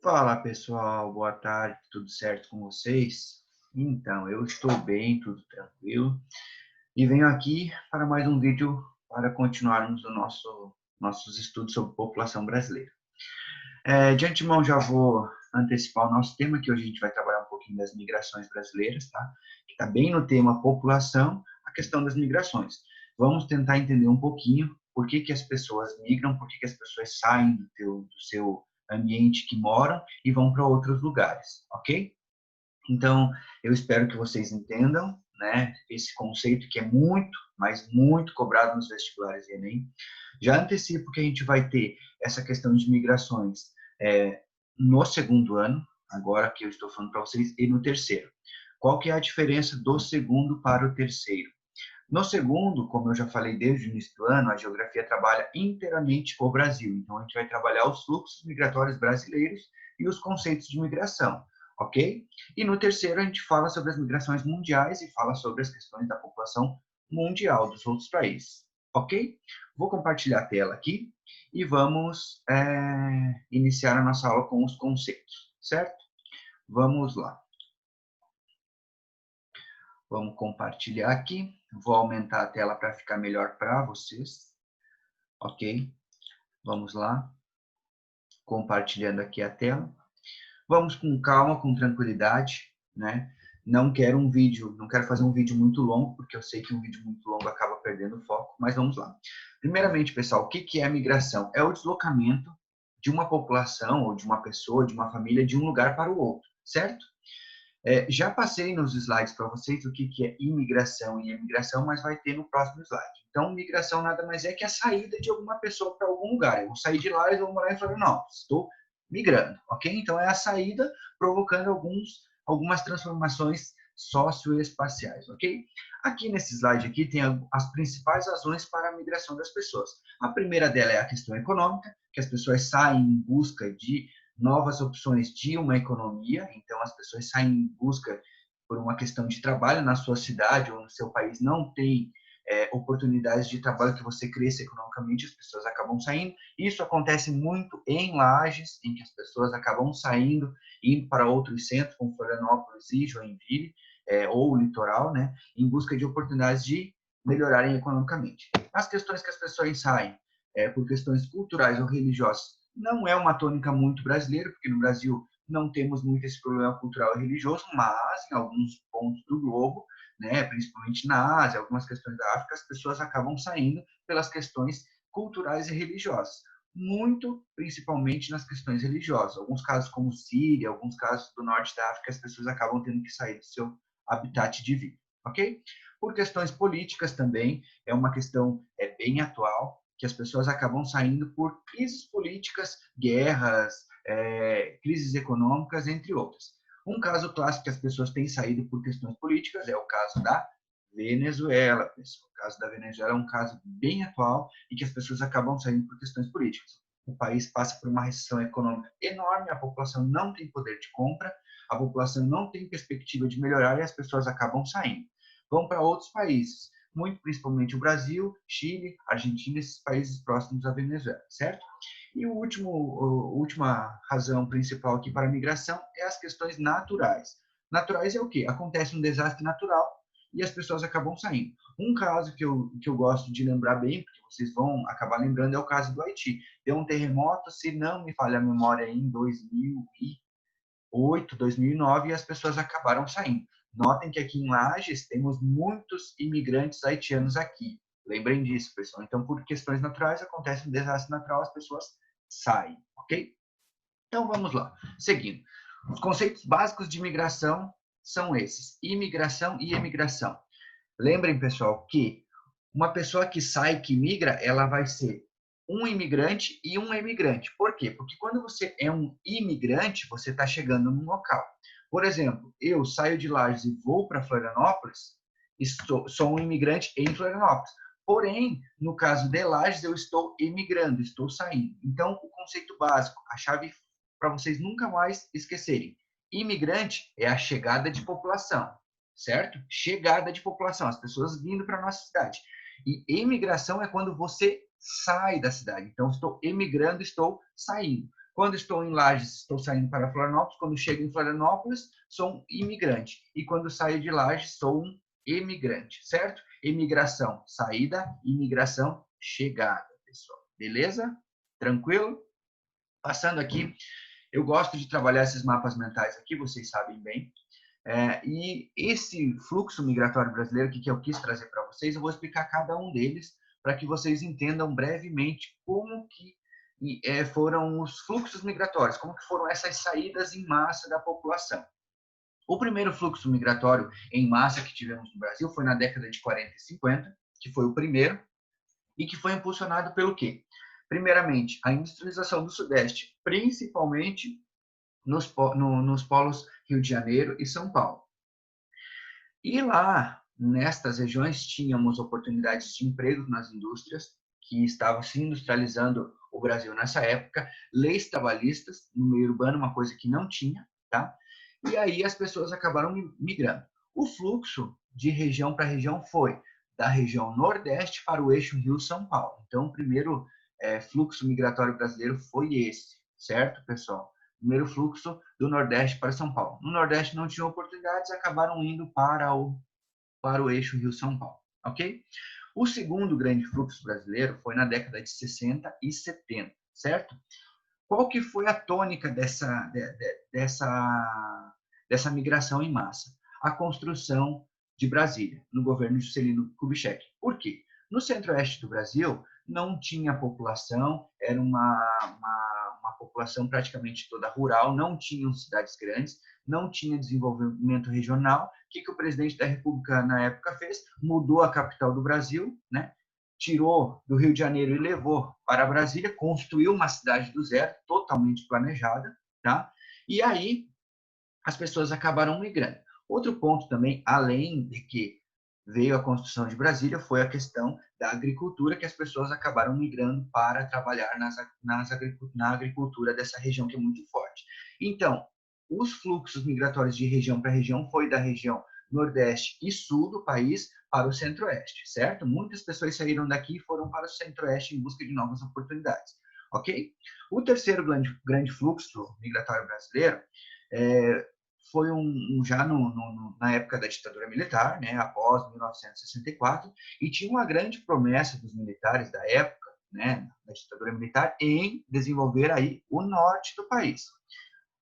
Fala pessoal, boa tarde, tudo certo com vocês? Então, eu estou bem, tudo tranquilo, e venho aqui para mais um vídeo para continuarmos nossos estudos sobre população brasileira. De antemão já vou antecipar o nosso tema, que hoje a gente vai trabalhar um pouquinho das migrações brasileiras, tá? Que está bem no tema população, a questão das migrações. Vamos tentar entender um pouquinho por que as pessoas migram, por que as pessoas saem do seu ambiente que moram e vão para outros lugares, ok? Então, eu espero que vocês entendam, né, esse conceito que é muito, mas muito cobrado nos vestibulares e Enem. Já antecipo que a gente vai ter essa questão de migrações no segundo ano, agora que eu estou falando para vocês, e no terceiro. Qual que é a diferença do segundo para o terceiro? No segundo, como eu já falei desde o início do ano, a geografia trabalha inteiramente o Brasil. Então, a gente vai trabalhar os fluxos migratórios brasileiros e os conceitos de migração, ok? E no terceiro, a gente fala sobre as migrações mundiais e fala sobre as questões da população mundial dos outros países, ok? Vou compartilhar a tela aqui e vamos iniciar a nossa aula com os conceitos, certo? Vamos lá. Vamos compartilhar aqui. Vou aumentar a tela para ficar melhor para vocês. Ok? Vamos lá. Compartilhando aqui a tela. Vamos com calma, com tranquilidade, né? Não quero fazer um vídeo muito longo, porque eu sei que um vídeo muito longo acaba perdendo o foco, mas vamos lá. Primeiramente, pessoal, o que é a migração? É o deslocamento de uma população, ou de uma pessoa, de uma família, de um lugar para o outro, certo? Já passei nos slides para vocês o que é imigração e emigração, mas vai ter no próximo slide. Então, migração nada mais é que a saída de alguma pessoa para algum lugar. Eu vou sair de lá e vou morar em Florianópolis. Estou migrando, ok? Então, é a saída provocando algumas transformações socioespaciais, ok? Aqui nesse slide aqui tem as principais razões para a migração das pessoas. A primeira dela é a questão econômica, que as pessoas saem em busca de novas opções de uma economia, então as pessoas saem em busca por uma questão de trabalho na sua cidade ou no seu país, não tem oportunidades de trabalho que você cresça economicamente, as pessoas acabam saindo. Isso acontece muito em Lages, em que as pessoas acabam saindo, indo para outros centros, como Florianópolis e Joinville, ou o litoral, né, em busca de oportunidades de melhorarem economicamente. As questões que as pessoas saem por questões culturais ou religiosas não é uma tônica muito brasileira, porque no Brasil não temos muito esse problema cultural e religioso, mas em alguns pontos do globo, né, principalmente na Ásia, algumas questões da África, as pessoas acabam saindo pelas questões culturais e religiosas, muito principalmente nas questões religiosas. Alguns casos como Síria, alguns casos do norte da África, as pessoas acabam tendo que sair do seu habitat de vida, ok? Por questões políticas também, é uma questão bem atual, que as pessoas acabam saindo por crises políticas, guerras, crises econômicas, entre outras. Um caso clássico que as pessoas têm saído por questões políticas é o caso da Venezuela. Pessoal. O caso da Venezuela é um caso bem atual e que as pessoas acabam saindo por questões políticas. O país passa por uma recessão econômica enorme, a população não tem poder de compra, a população não tem perspectiva de melhorar e as pessoas acabam saindo. Vão para outros países, muito principalmente o Brasil, Chile, Argentina, esses países próximos à Venezuela, certo? E a última razão principal aqui para a migração é as questões naturais. Naturais é o quê? Acontece um desastre natural e as pessoas acabam saindo. Um caso que eu gosto de lembrar bem, porque vocês vão acabar lembrando, é o caso do Haiti. Deu um terremoto, se não me falha a memória, em 2008, 2009, e as pessoas acabaram saindo. Notem que aqui em Lages temos muitos imigrantes haitianos aqui. Lembrem disso, pessoal. Então, por questões naturais, acontece um desastre natural, as pessoas saem, ok? Então, vamos lá. Seguindo. Os conceitos básicos de imigração são esses: imigração e emigração. Lembrem, pessoal, que uma pessoa que sai, que migra, ela vai ser um imigrante e um emigrante. Por quê? Porque quando você é um imigrante, você está chegando num local. Por exemplo, eu saio de Lages e vou para Florianópolis, sou um imigrante em Florianópolis. Porém, no caso de Lages, eu estou emigrando, estou saindo. Então, o conceito básico, a chave para vocês nunca mais esquecerem. Imigrante é a chegada de população, certo? Chegada de população, as pessoas vindo para a nossa cidade. E emigração é quando você sai da cidade. Então, estou emigrando, estou saindo. Quando estou em Lages, estou saindo para Florianópolis. Quando chego em Florianópolis, sou um imigrante. E quando saio de Lages, sou um emigrante, certo? Emigração, saída, imigração, chegada, pessoal. Beleza? Tranquilo? Passando aqui, eu gosto de trabalhar esses mapas mentais aqui, vocês sabem bem. E esse fluxo migratório brasileiro que eu quis trazer para vocês, eu vou explicar cada um deles para que vocês entendam brevemente como que foram os fluxos migratórios, como que foram essas saídas em massa da população. O primeiro fluxo migratório em massa que tivemos no Brasil foi na década de 40 e 50, que foi o primeiro, e que foi impulsionado pelo quê? Primeiramente, a industrialização do Sudeste, principalmente nos polos Rio de Janeiro e São Paulo. E lá, nestas regiões, tínhamos oportunidades de emprego nas indústrias, que estavam se industrializando o Brasil nessa época, leis trabalhistas no meio urbano, uma coisa que não tinha, tá? E aí as pessoas acabaram migrando. O fluxo de região para região foi da região Nordeste para o eixo Rio-São Paulo. Então, o primeiro fluxo migratório brasileiro foi esse, certo, pessoal? Primeiro fluxo do Nordeste para São Paulo. No Nordeste não tinham oportunidades, acabaram indo para o eixo Rio-São Paulo, ok? O segundo grande fluxo brasileiro foi na década de 60 e 70, certo? Qual que foi a tônica dessa migração em massa? A construção de Brasília, no governo de Juscelino Kubitschek. Por quê? No centro-oeste do Brasil, não tinha população, era uma população praticamente toda rural, não tinham cidades grandes, não tinha desenvolvimento regional. O que o presidente da República, na época, fez? Mudou a capital do Brasil, né? Tirou do Rio de Janeiro e levou para Brasília, construiu uma cidade do zero, totalmente planejada, tá? E aí as pessoas acabaram migrando. Outro ponto também, além de que veio a construção de Brasília, foi a questão da agricultura, que as pessoas acabaram migrando para trabalhar na agricultura dessa região que é muito forte. Então, os fluxos migratórios de região para região foi da região Nordeste e Sul do país para o Centro-Oeste, certo? Muitas pessoas saíram daqui e foram para o Centro-Oeste em busca de novas oportunidades, ok? O terceiro grande fluxo migratório brasileiro foi já na época da ditadura militar, né, após 1964, e tinha uma grande promessa dos militares da época, né, da ditadura militar, em desenvolver aí o norte do país,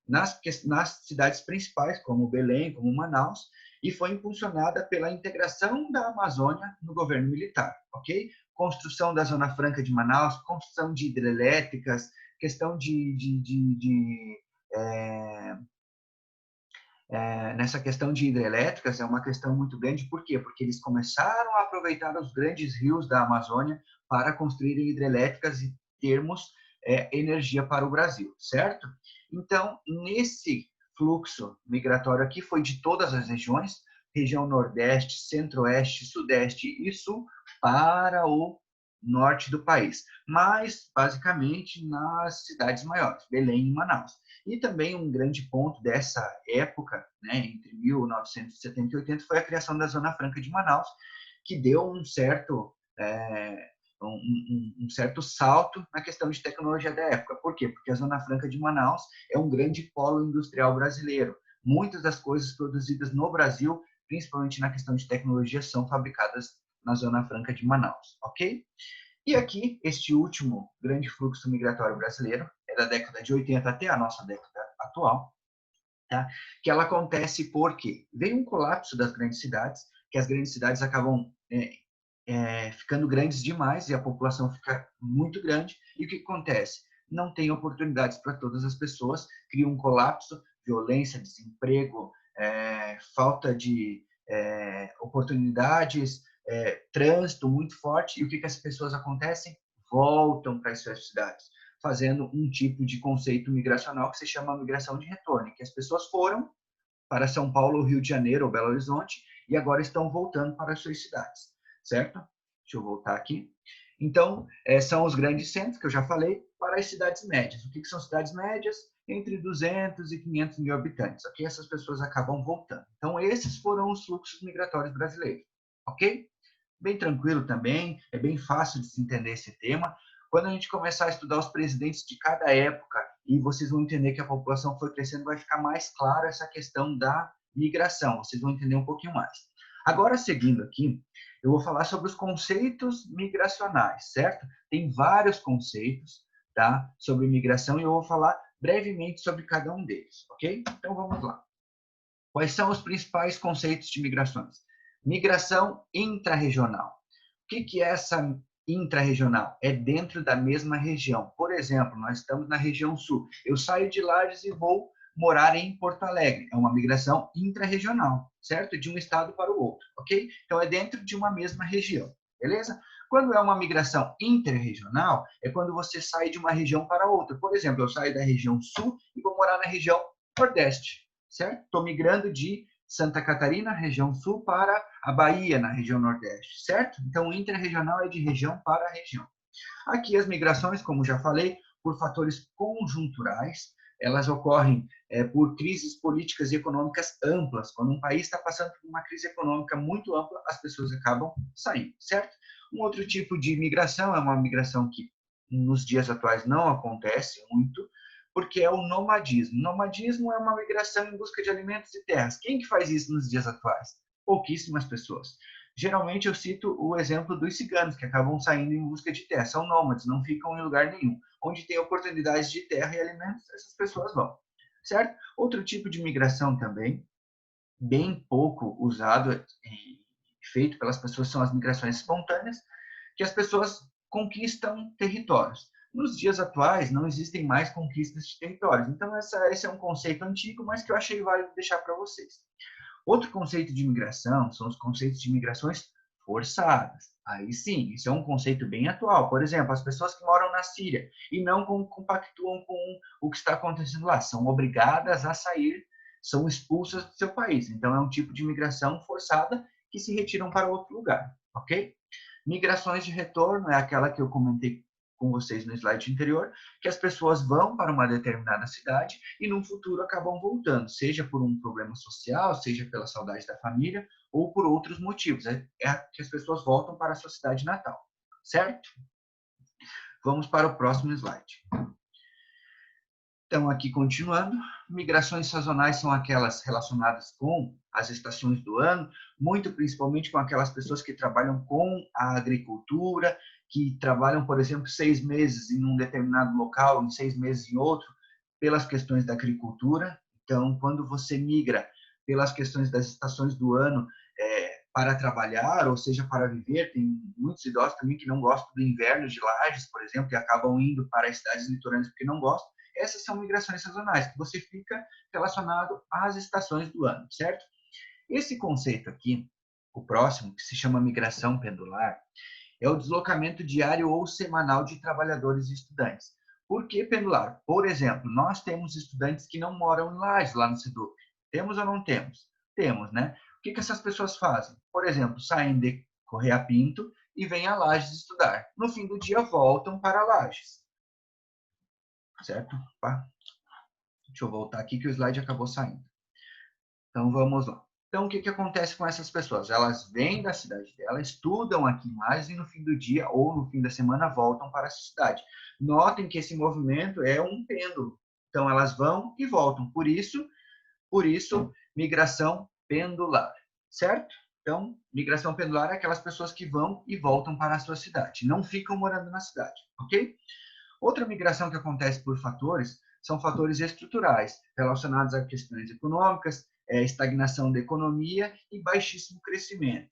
nas cidades principais, como Belém, como Manaus, e foi impulsionada pela integração da Amazônia no governo militar, ok? Construção da Zona Franca de Manaus, construção de hidrelétricas, questão nessa questão de hidrelétricas é uma questão muito grande. Por quê? Porque eles começaram a aproveitar os grandes rios da Amazônia para construírem hidrelétricas e termos energia para o Brasil, certo? Então, nesse fluxo migratório aqui foi de todas as regiões, região Nordeste, Centro-Oeste, Sudeste e Sul, para o norte do país, mas basicamente nas cidades maiores, Belém e Manaus. E também um grande ponto dessa época, né, entre 1970 e 80, foi a criação da Zona Franca de Manaus, que deu um certo salto na questão de tecnologia da época. Por quê? Porque a Zona Franca de Manaus é um grande polo industrial brasileiro. Muitas das coisas produzidas no Brasil, principalmente na questão de tecnologia, são fabricadas na Zona Franca de Manaus, ok? E aqui, este último grande fluxo migratório brasileiro, é da década de 80 até a nossa década atual, tá? Que ela acontece porque vem um colapso das grandes cidades, que as grandes cidades acabam ficando grandes demais e a população fica muito grande. E o que acontece? Não tem oportunidades para todas as pessoas, cria um colapso, violência, desemprego, falta de oportunidades, trânsito muito forte. E o que as pessoas acontecem? Voltam para as suas cidades, fazendo um tipo de conceito migracional que se chama migração de retorno, que as pessoas foram para São Paulo, Rio de Janeiro ou Belo Horizonte e agora estão voltando para as suas cidades, certo? Deixa eu voltar aqui. Então, são os grandes centros, que eu já falei, para as cidades médias. O que são cidades médias? Entre 200 e 500 mil habitantes, ok? Essas pessoas acabam voltando. Então, esses foram os fluxos migratórios brasileiros, ok? Bem tranquilo também, é bem fácil de se entender esse tema. Quando a gente começar a estudar os presidentes de cada época e vocês vão entender que a população foi crescendo, vai ficar mais claro essa questão da migração, vocês vão entender um pouquinho mais. Agora, seguindo aqui, eu vou falar sobre os conceitos migracionais, certo? Tem vários conceitos, tá, sobre migração e eu vou falar brevemente sobre cada um deles, ok? Então, vamos lá. Quais são os principais conceitos de migrações? Migração intrarregional. O que é essa intrarregional? É dentro da mesma região. Por exemplo, nós estamos na região sul. Eu saio de Lages e vou morar em Porto Alegre. É uma migração intrarregional, certo? De um estado para o outro, ok? Então, é dentro de uma mesma região, beleza? Quando é uma migração interregional, é quando você sai de uma região para outra. Por exemplo, eu saio da região sul e vou morar na região nordeste, certo? Estou migrando de Santa Catarina, região sul, para a Bahia, na região nordeste, certo? Então, o interregional é de região para região. Aqui as migrações, como já falei, por fatores conjunturais, elas ocorrem por crises políticas e econômicas amplas. Quando um país está passando por uma crise econômica muito ampla, as pessoas acabam saindo, certo? Um outro tipo de migração é uma migração que nos dias atuais não acontece muito, porque é o nomadismo. Nomadismo é uma migração em busca de alimentos e terras. Quem que faz isso nos dias atuais? Pouquíssimas pessoas. Geralmente eu cito o exemplo dos ciganos, que acabam saindo em busca de terra. São nômades, não ficam em lugar nenhum. Onde tem oportunidades de terra e alimentos, essas pessoas vão, certo? Outro tipo de migração também, bem pouco usado e feito pelas pessoas, são as migrações espontâneas, que as pessoas conquistam territórios. Nos dias atuais, não existem mais conquistas de territórios. Então, esse é um conceito antigo, mas que eu achei válido deixar para vocês. Outro conceito de migração são os conceitos de migrações forçadas. Aí sim, isso é um conceito bem atual. Por exemplo, as pessoas que moram na Síria e não compactuam com o que está acontecendo lá, são obrigadas a sair, são expulsas do seu país. Então, é um tipo de migração forçada que se retiram para outro lugar, ok? Migrações de retorno é aquela que eu comentei com vocês no slide anterior, que as pessoas vão para uma determinada cidade e no futuro acabam voltando, seja por um problema social, seja pela saudade da família ou por outros motivos. É que as pessoas voltam para a sua cidade natal, certo? Vamos para o próximo slide. Então, aqui continuando, migrações sazonais são aquelas relacionadas com as estações do ano, muito principalmente com aquelas pessoas que trabalham com a agricultura, que trabalham, por exemplo, 6 meses em um determinado local, em 6 meses em outro, pelas questões da agricultura. Então, quando você migra pelas questões das estações do ano para trabalhar, ou seja, para viver, tem muitos idosos também que não gostam do inverno de Lages, por exemplo, e acabam indo para as cidades litorâneas porque não gostam. Essas são migrações sazonais, que você fica relacionado às estações do ano, certo? Esse conceito aqui, o próximo, que se chama migração pendular, é o deslocamento diário ou semanal de trabalhadores e estudantes. Por que pendular? Por exemplo, nós temos estudantes que não moram em Lages, lá no SEDUC. Temos ou não temos? Temos, né? O que essas pessoas fazem? Por exemplo, saem de Correia Pinto e vêm a Lages estudar. No fim do dia, voltam para Lages. Certo? Deixa eu voltar aqui que o slide acabou saindo. Então, vamos lá. Então, o que acontece com essas pessoas? Elas vêm da cidade dela, estudam aqui mais e no fim do dia ou no fim da semana voltam para a cidade. Notem que esse movimento é um pêndulo. Então, elas vão e voltam. Por isso, migração pendular, certo? Então, migração pendular é aquelas pessoas que vão e voltam para a sua cidade, não ficam morando na cidade, ok? Outra migração que acontece por fatores são fatores estruturais, relacionados a questões econômicas, estagnação da economia e baixíssimo crescimento.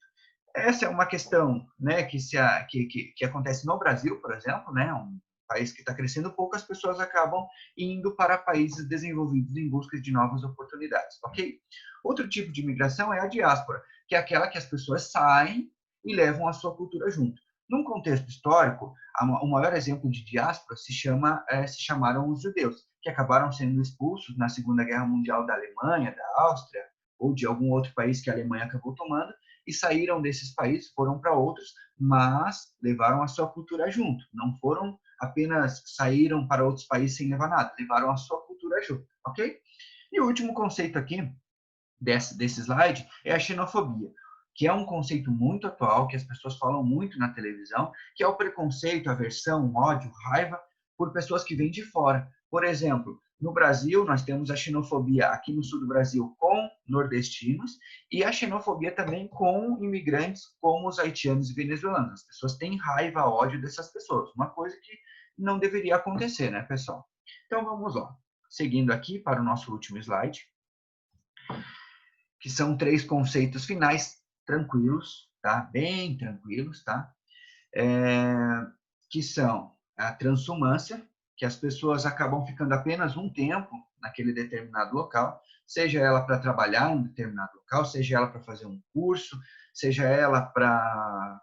Essa é uma questão, né, que acontece no Brasil, por exemplo, né, um país que está crescendo pouco, as pessoas acabam indo para países desenvolvidos em busca de novas oportunidades, ok? Outro tipo de migração é a diáspora, que é aquela que as pessoas saem e levam a sua cultura junto. Num contexto histórico, o maior exemplo de diáspora se chamaram os judeus, que acabaram sendo expulsos na Segunda Guerra Mundial da Alemanha, da Áustria, ou de algum outro país que a Alemanha acabou tomando, e saíram desses países, foram para outros, mas levaram a sua cultura junto. Não foram apenas saíram para outros países sem levar nada, levaram a sua cultura junto, ok? E o último conceito aqui desse slide é a xenofobia, que é um conceito muito atual, que as pessoas falam muito na televisão, que é o preconceito, aversão, ódio, raiva por pessoas que vêm de fora. Por exemplo, no Brasil, nós temos a xenofobia aqui no sul do Brasil com nordestinos e a xenofobia também com imigrantes como os haitianos e venezuelanos. As pessoas têm raiva, ódio dessas pessoas, uma coisa que não deveria acontecer, né, pessoal? Então, vamos lá. Seguindo aqui para o nosso último slide, que são 3 conceitos finais tranquilos, tá? Bem tranquilos, tá? Que são a transumância, que as pessoas acabam ficando apenas um tempo naquele determinado local, seja ela para trabalhar em determinado local, seja ela para fazer um curso, seja ela para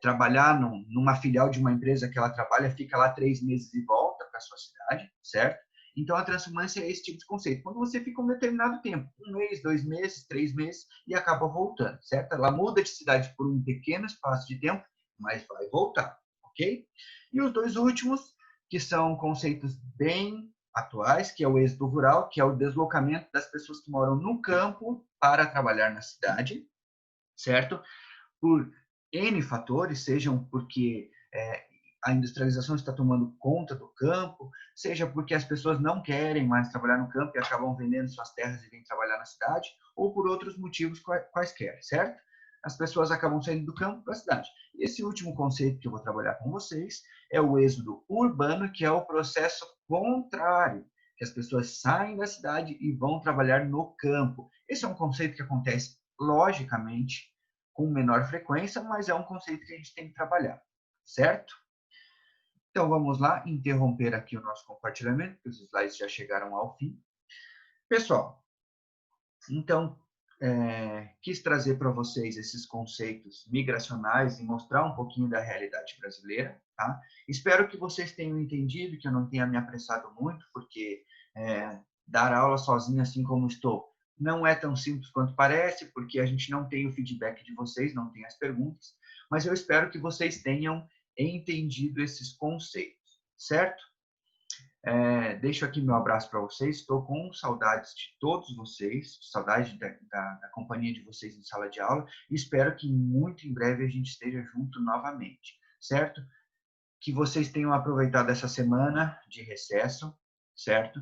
trabalhar numa filial de uma empresa que ela trabalha, fica lá 3 meses e volta para a sua cidade, certo? Então, a transumância é esse tipo de conceito. Quando você fica um determinado tempo, 1 mês, 2 meses, 3 meses, e acaba voltando, certo? Ela muda de cidade por um pequeno espaço de tempo, mas vai voltar, ok? E os 2 últimos, que são conceitos bem atuais, que é o êxodo rural, que é o deslocamento das pessoas que moram no campo para trabalhar na cidade, certo? Por N fatores, sejam porque a industrialização está tomando conta do campo, seja porque as pessoas não querem mais trabalhar no campo e acabam vendendo suas terras e vêm trabalhar na cidade, ou por outros motivos quaisquer, certo? As pessoas acabam saindo do campo para a cidade. Esse último conceito que eu vou trabalhar com vocês é o êxodo urbano, que é o processo contrário, que as pessoas saem da cidade e vão trabalhar no campo. Esse é um conceito que acontece logicamente com menor frequência, mas é um conceito que a gente tem que trabalhar, certo? Então, vamos lá, interromper aqui o nosso compartilhamento, porque os slides já chegaram ao fim. Pessoal, então, quis trazer para vocês esses conceitos migracionais e mostrar um pouquinho da realidade brasileira, tá? Espero que vocês tenham entendido, que eu não tenha me apressado muito, porque dar aula sozinho, assim como estou, não é tão simples quanto parece, porque a gente não tem o feedback de vocês, não tem as perguntas, mas eu espero que vocês tenham entendido esses conceitos, certo? Deixo aqui meu abraço para vocês. Estou com saudades de todos vocês, saudades da companhia de vocês em sala de aula. E espero que muito em breve a gente esteja junto novamente, certo? Que vocês tenham aproveitado essa semana de recesso, certo?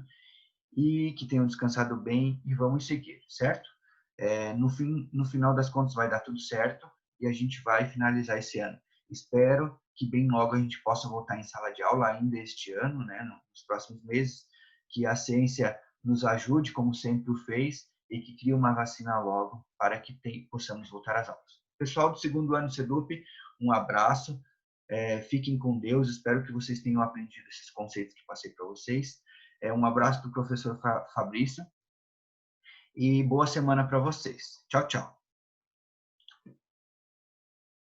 E que tenham descansado bem e vamos seguir, certo? No final das contas vai dar tudo certo e a gente vai finalizar esse ano. Espero que bem logo a gente possa voltar em sala de aula ainda este ano, né, nos próximos meses, que a ciência nos ajude, como sempre o fez, e que crie uma vacina logo para que possamos voltar às aulas. Pessoal do segundo ano CEDUP, um abraço, fiquem com Deus, espero que vocês tenham aprendido esses conceitos que passei para vocês. Um abraço do professor Fabrício e boa semana para vocês. Tchau, tchau.